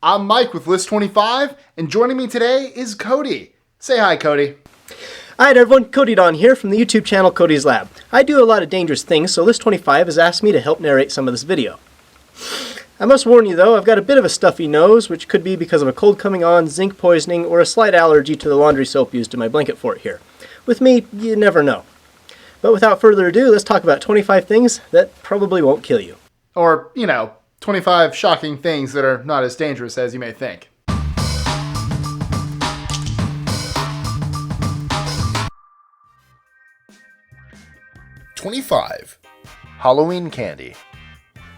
I'm Mike with List 25, and joining me today is Cody. Say hi, Cody. Hi everyone, Cody Don here from the YouTube channel Cody'sLab. I do a lot of dangerous things, so List 25 has asked me to help narrate some of this video. I must warn you though, I've got a bit of a stuffy nose, which could be because of a cold coming on, zinc poisoning, or a slight allergy to the laundry soap used in my blanket fort here. With me, you never know. But without further ado, let's talk about 25 things that probably won't kill you. Or, 25 shocking things that are not as dangerous as you may think. Halloween candy.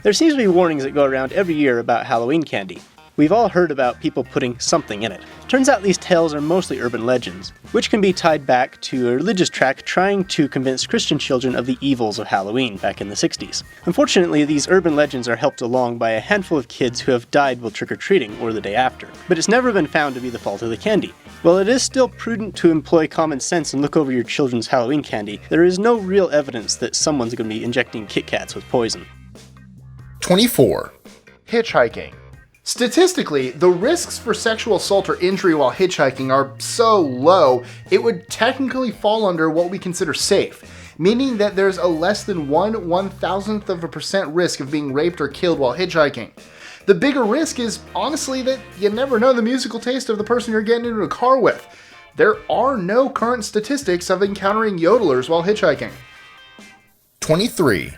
There seems to be warnings that go around every year about Halloween candy. We've all heard about people putting something in it. Turns out these tales are mostly urban legends, which can be tied back to a religious tract trying to convince Christian children of the evils of Halloween back in the 60s. Unfortunately, these urban legends are helped along by a handful of kids who have died while trick-or-treating or the day after. But it's never been found to be the fault of the candy. While it is still prudent to employ common sense and look over your children's Halloween candy, there is no real evidence that someone's going to be injecting Kit Kats with poison. 24. Hitchhiking. Statistically, the risks for sexual assault or injury while hitchhiking are so low, it would technically fall under what we consider safe, meaning that there's a less than 1/1000% risk of being raped or killed while hitchhiking. The bigger risk is, honestly, that you never know the musical taste of the person you're getting into a car with. There are no current statistics of encountering yodelers while hitchhiking. 23.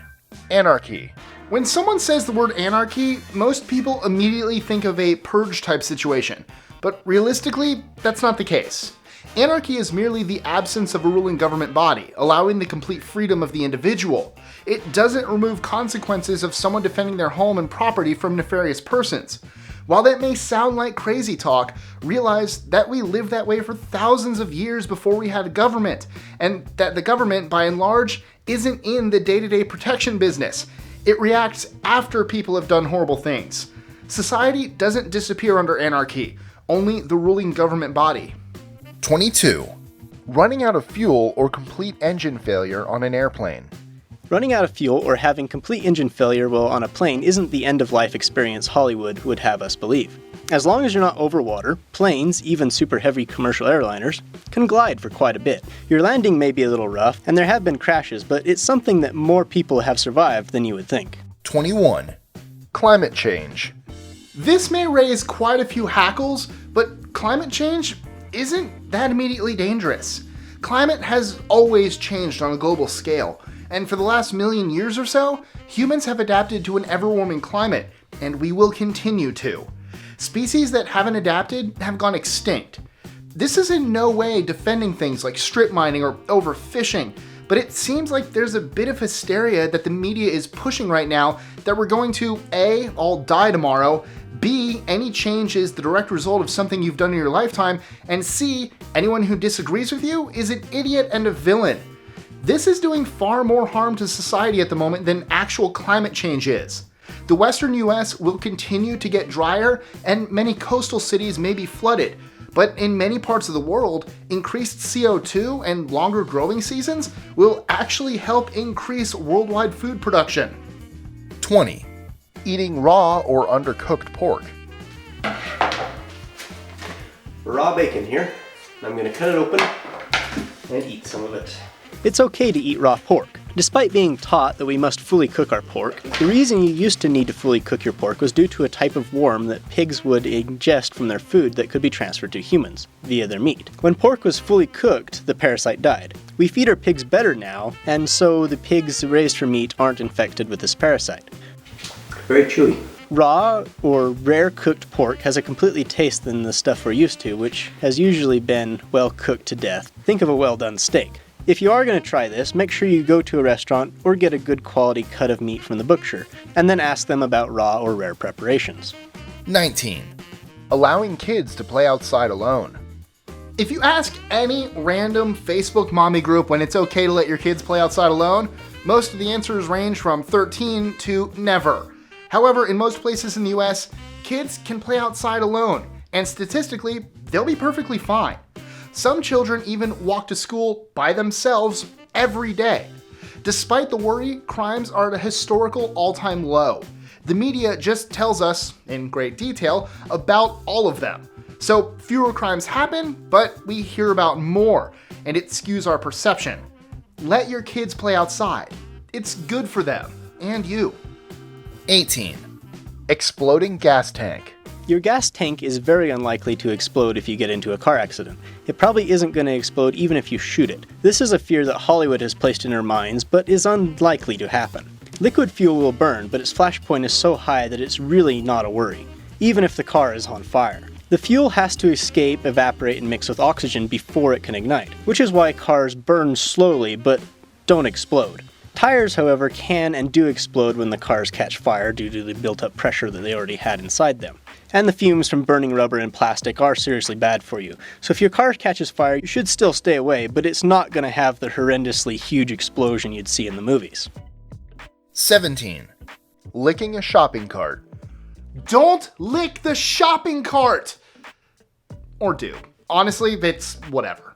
Anarchy. When someone says the word anarchy, most people immediately think of a purge-type situation, but realistically, that's not the case. Anarchy is merely the absence of a ruling government body, allowing the complete freedom of the individual. It doesn't remove consequences of someone defending their home and property from nefarious persons. While that may sound like crazy talk, realize that we lived that way for thousands of years before we had a government, and that the government, by and large, isn't in the day-to-day protection business. It reacts after people have done horrible things. Society doesn't disappear under anarchy, only the ruling government body. 22. Running out of fuel or complete engine failure on an airplane. Running out of fuel or having complete engine failure while on a plane isn't the end-of-life experience Hollywood would have us believe. As long as you're not over water, planes, even super heavy commercial airliners, can glide for quite a bit. Your landing may be a little rough, and there have been crashes, but it's something that more people have survived than you would think. 21. Climate change. This may raise quite a few hackles, but climate change isn't that immediately dangerous. Climate has always changed on a global scale, and for the last million years or so, humans have adapted to an ever-warming climate, and we will continue to. Species that haven't adapted have gone extinct. This is in no way defending things like strip mining or overfishing, but it seems like there's a bit of hysteria that the media is pushing right now that we're going to A, all die tomorrow, B, any change is the direct result of something you've done in your lifetime, and C, anyone who disagrees with you is an idiot and a villain. This is doing far more harm to society at the moment than actual climate change is. The western US will continue to get drier, and many coastal cities may be flooded. But in many parts of the world, increased CO2 and longer growing seasons will actually help increase worldwide food production. 20. Eating raw or undercooked pork. Raw bacon here. I'm going to cut it open and eat some of it. It's okay to eat raw pork. Despite being taught that we must fully cook our pork, the reason you used to need to fully cook your pork was due to a type of worm that pigs would ingest from their food that could be transferred to humans via their meat. When pork was fully cooked, the parasite died. We feed our pigs better now, and so the pigs raised for meat aren't infected with this parasite. Very chewy. Raw or rare cooked pork has a completely taste than the stuff we're used to, which has usually been well cooked to death. Think of a well done steak. If you are going to try this, make sure you go to a restaurant or get a good quality cut of meat from the butcher, and then ask them about raw or rare preparations. 19. Allowing kids to play outside alone. If you ask any random Facebook mommy group when it's okay to let your kids play outside alone, most of the answers range from 13 to never. However, in most places in the US, kids can play outside alone, and statistically, they'll be perfectly fine. Some children even walk to school by themselves every day. Despite the worry, crimes are at a historical all-time low. The media just tells us, in great detail, about all of them. So fewer crimes happen, but we hear about more, and it skews our perception. Let your kids play outside. It's good for them, and you. 18. Exploding gas tank. Your gas tank is very unlikely to explode if you get into a car accident. It probably isn't going to explode even if you shoot it. This is a fear that Hollywood has placed in our minds, but is unlikely to happen. Liquid fuel will burn, but its flash point is so high that it's really not a worry, even if the car is on fire. The fuel has to escape, evaporate, and mix with oxygen before it can ignite, which is why cars burn slowly but don't explode. Tires, however, can and do explode when the cars catch fire due to the built-up pressure that they already had inside them. And the fumes from burning rubber and plastic are seriously bad for you. So if your car catches fire, you should still stay away, but it's not going to have the horrendously huge explosion you'd see in the movies. 17. Licking a shopping cart. Don't lick the shopping cart! Or do. Honestly, it's whatever.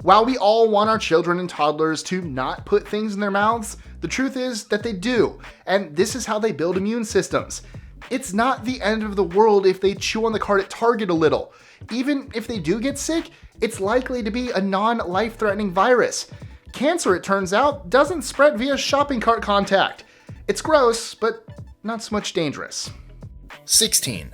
While we all want our children and toddlers to not put things in their mouths, the truth is that they do, and this is how they build immune systems. It's not the end of the world if they chew on the cart at Target a little. Even if they do get sick, it's likely to be a non-life-threatening virus. Cancer, it turns out, doesn't spread via shopping cart contact. It's gross, but not so much dangerous. 16.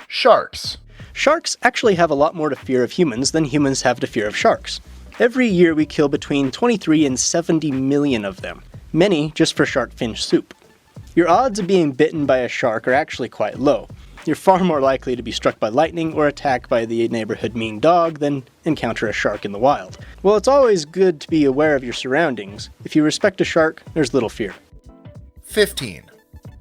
Sharks. Sharks actually have a lot more to fear of humans than humans have to fear of sharks. Every year we kill between 23 and 70 million of them, many just for shark fin soup. Your odds of being bitten by a shark are actually quite low. You're far more likely to be struck by lightning or attacked by the neighborhood mean dog than encounter a shark in the wild. Well, it's always good to be aware of your surroundings. If you respect a shark, there's little fear. 15.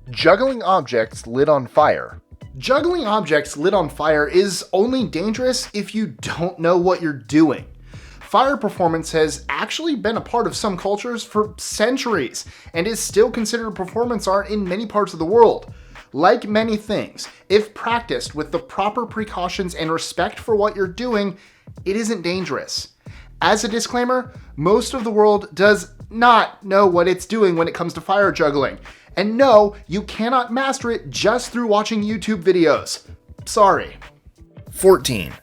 Juggling objects lit on fire. Juggling objects lit on fire is only dangerous if you don't know what you're doing. Fire performance has actually been a part of some cultures for centuries and is still considered a performance art in many parts of the world. Like many things, if practiced with the proper precautions and respect for what you're doing, it isn't dangerous. As a disclaimer, most of the world does not know what it's doing when it comes to fire juggling. And no, you cannot master it just through watching YouTube videos. Sorry. 14.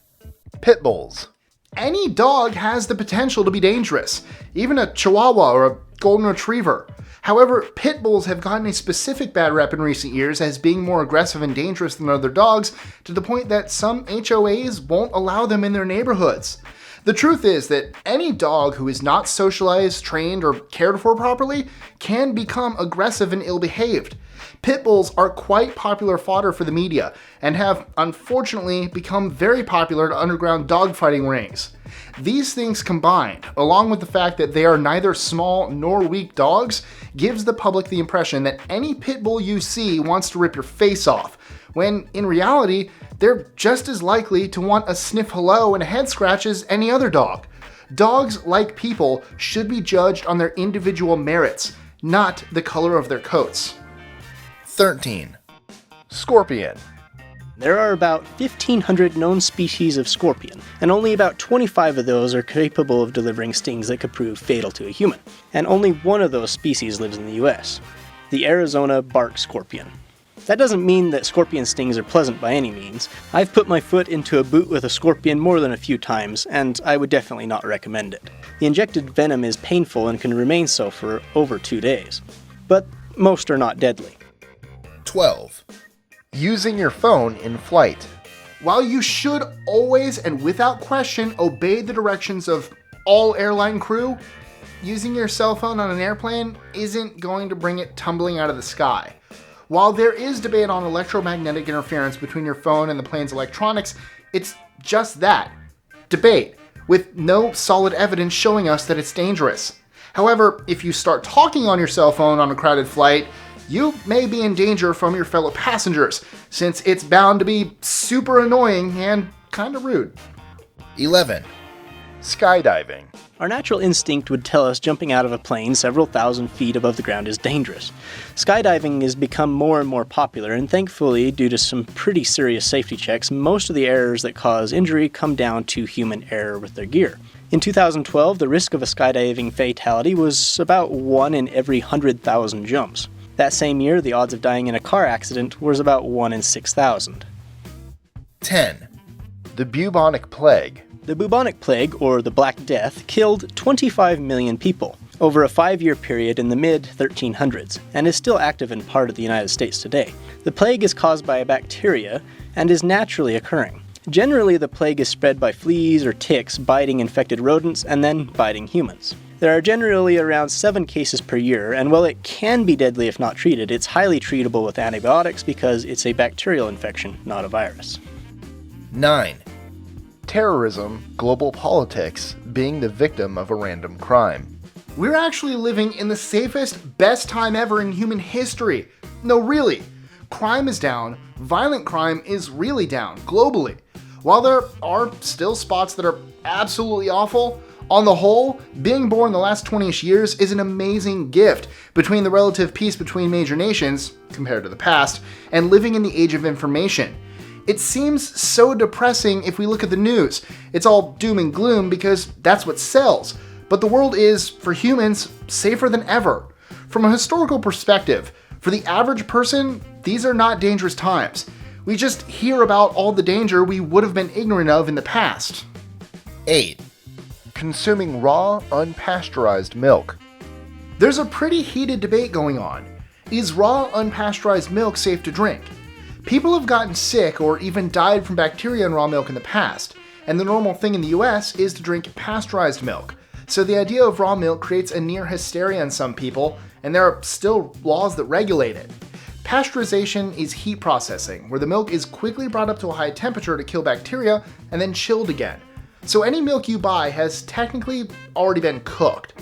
Pit bulls. Any dog has the potential to be dangerous, even a Chihuahua or a Golden Retriever. However, pit bulls have gotten a specific bad rep in recent years as being more aggressive and dangerous than other dogs, to the point that some HOAs won't allow them in their neighborhoods. The truth is that any dog who is not socialized, trained, or cared for properly can become aggressive and ill-behaved. Pit bulls are quite popular fodder for the media and have, unfortunately, become very popular at underground dogfighting rings. These things combined, along with the fact that they are neither small nor weak dogs, gives the public the impression that any pit bull you see wants to rip your face off, when in reality, they're just as likely to want a sniff hello and a head scratch as any other dog. Dogs, like people, should be judged on their individual merits, not the color of their coats. 13. Scorpion. There are about 1,500 known species of scorpion, and only about 25 of those are capable of delivering stings that could prove fatal to a human. And only one of those species lives in the US, the Arizona bark scorpion. That doesn't mean that scorpion stings are pleasant by any means. I've put my foot into a boot with a scorpion more than a few times, and I would definitely not recommend it. The injected venom is painful and can remain so for over 2 days. But most are not deadly. 12. Using your phone in flight. While you should always and without question obey the directions of all airline crew, using your cell phone on an airplane isn't going to bring it tumbling out of the sky. While there is debate on electromagnetic interference between your phone and the plane's electronics, it's just that, debate, with no solid evidence showing us that it's dangerous. However, if you start talking on your cell phone on a crowded flight, you may be in danger from your fellow passengers, since it's bound to be super annoying and kinda rude. 11. Skydiving. Our natural instinct would tell us jumping out of a plane several thousand feet above the ground is dangerous. Skydiving has become more and more popular, and thankfully, due to some pretty serious safety checks, most of the errors that cause injury come down to human error with their gear. In 2012, the risk of a skydiving fatality was about 1 in every 100,000 jumps. That same year, the odds of dying in a car accident was about 1 in 6,000. 10. The Bubonic Plague. The Bubonic Plague, or the Black Death, killed 25 million people over a 5-year period in the mid-1300s, and is still active in part of the United States today. The plague is caused by a bacteria and is naturally occurring. Generally, the plague is spread by fleas or ticks biting infected rodents and then biting humans. There are generally around 7 cases per year, and while it can be deadly if not treated, it's highly treatable with antibiotics because it's a bacterial infection, not a virus. 9. Terrorism, global politics, being the victim of a random crime. We're actually living in the safest, best time ever in human history. No, really. Crime is down, violent crime is really down, globally. While there are still spots that are absolutely awful, on the whole, being born the last 20-ish years is an amazing gift between the relative peace between major nations, compared to the past, and living in the age of information. It seems so depressing if we look at the news. It's all doom and gloom because that's what sells. But the world is, for humans, safer than ever. From a historical perspective, for the average person, these are not dangerous times. We just hear about all the danger we would have been ignorant of in the past. 8. Consuming raw, unpasteurized milk. There's a pretty heated debate going on. Is raw, unpasteurized milk safe to drink? People have gotten sick or even died from bacteria in raw milk in the past, and the normal thing in the US is to drink pasteurized milk. So the idea of raw milk creates a near hysteria in some people, and there are still laws that regulate it. Pasteurization is heat processing, where the milk is quickly brought up to a high temperature to kill bacteria and then chilled again. So any milk you buy has technically already been cooked.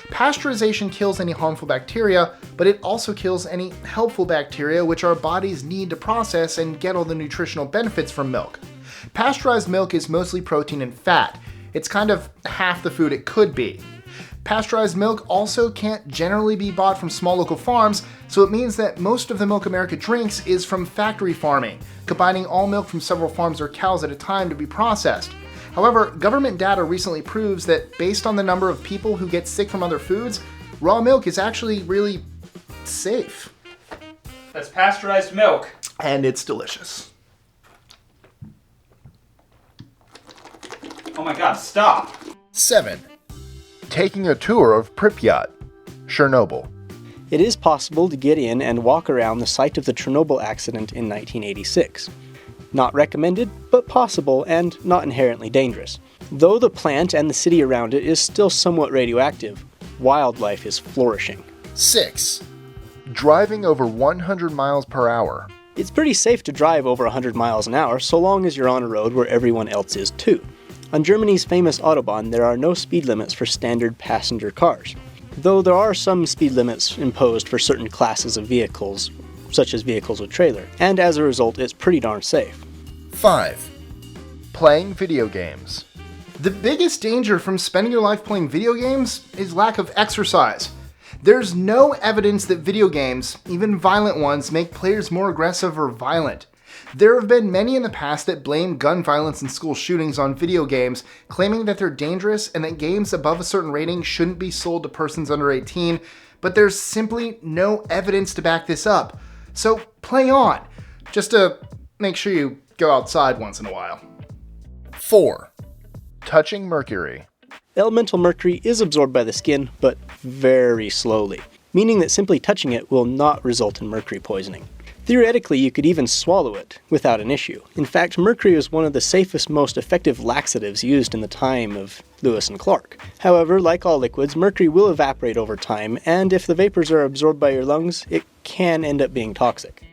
Pasteurization kills any harmful bacteria, but it also kills any helpful bacteria which our bodies need to process and get all the nutritional benefits from milk. Pasteurized milk is mostly protein and fat. It's kind of half the food it could be. Pasteurized milk also can't generally be bought from small local farms, so it means that most of the milk America drinks is from factory farming, combining all milk from several farms or cows at a time to be processed. However, government data recently proves that based on the number of people who get sick from other foods, raw milk is actually really safe. That's pasteurized milk. And it's delicious. Oh my god, stop! 7. Taking a tour of Pripyat, Chernobyl. It is possible to get in and walk around the site of the Chernobyl accident in 1986. Not recommended, but possible and not inherently dangerous. Though the plant and the city around it is still somewhat radioactive, wildlife is flourishing. 6. Driving over 100 miles per hour. It's pretty safe to drive over 100 miles an hour so long as you're on a road where everyone else is too. On Germany's famous Autobahn, there are no speed limits for standard passenger cars, though there are some speed limits imposed for certain classes of vehicles, such as vehicles with trailer, and as a result, it's pretty darn safe. 5. Playing video games. The biggest danger from spending your life playing video games is lack of exercise. There's no evidence that video games, even violent ones, make players more aggressive or violent. There have been many in the past that blame gun violence and school shootings on video games, claiming that they're dangerous and that games above a certain rating shouldn't be sold to persons under 18, but there's simply no evidence to back this up. So play on, just to make sure you go outside once in a while. 4. Touching mercury. Elemental mercury is absorbed by the skin, but very slowly, meaning that simply touching it will not result in mercury poisoning. Theoretically, you could even swallow it without an issue. In fact, mercury was one of the safest, most effective laxatives used in the time of Lewis and Clark. However, like all liquids, mercury will evaporate over time, and if the vapors are absorbed by your lungs, it can end up being toxic.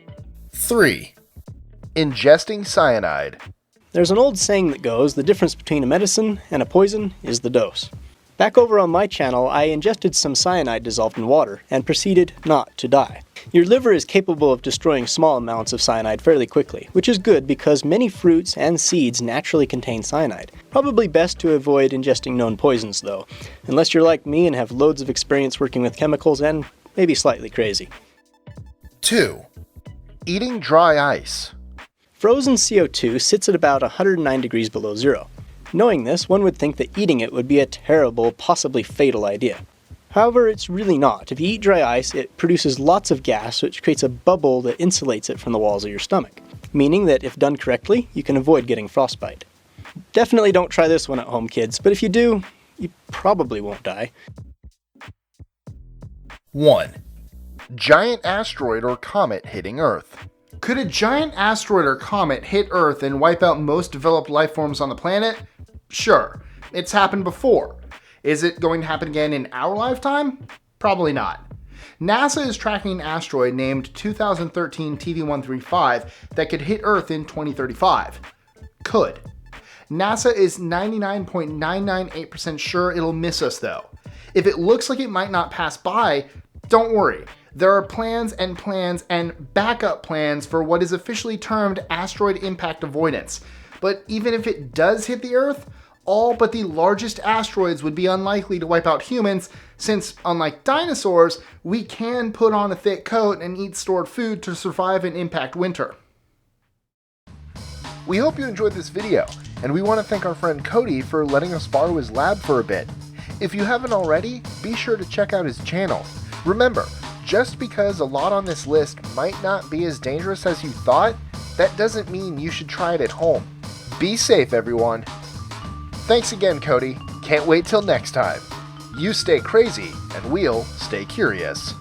3. Ingesting cyanide. There's an old saying that goes, the difference between a medicine and a poison is the dose. Back over on my channel, I ingested some cyanide dissolved in water and proceeded not to die. Your liver is capable of destroying small amounts of cyanide fairly quickly, which is good because many fruits and seeds naturally contain cyanide. Probably best to avoid ingesting known poisons though, unless you're like me and have loads of experience working with chemicals and maybe slightly crazy. 2. Eating dry ice. Frozen CO2 sits at about 109 degrees below zero. Knowing this, one would think that eating it would be a terrible, possibly fatal idea. However, it's really not. If you eat dry ice, it produces lots of gas, which creates a bubble that insulates it from the walls of your stomach, meaning that if done correctly, you can avoid getting frostbite. Definitely don't try this one at home, kids, but if you do, you probably won't die. 1. Giant asteroid or comet hitting Earth. Could a giant asteroid or comet hit Earth and wipe out most developed life forms on the planet? Sure, it's happened before. Is it going to happen again in our lifetime? Probably not. NASA is tracking an asteroid named 2013 TV135 that could hit Earth in 2035. Could. NASA is 99.998% sure it'll miss us though. If it looks like it might not pass by, don't worry. There are plans and backup plans for what is officially termed asteroid impact avoidance. But even if it does hit the Earth, all but the largest asteroids would be unlikely to wipe out humans, since, unlike dinosaurs, we can put on a thick coat and eat stored food to survive an impact winter. We hope you enjoyed this video, and we want to thank our friend Cody for letting us borrow his lab for a bit. If you haven't already, be sure to check out his channel. Remember, just because a lot on this list might not be as dangerous as you thought, that doesn't mean you should try it at home. Be safe, everyone. Thanks again, Cody. Can't wait till next time. You stay crazy, and we'll stay curious.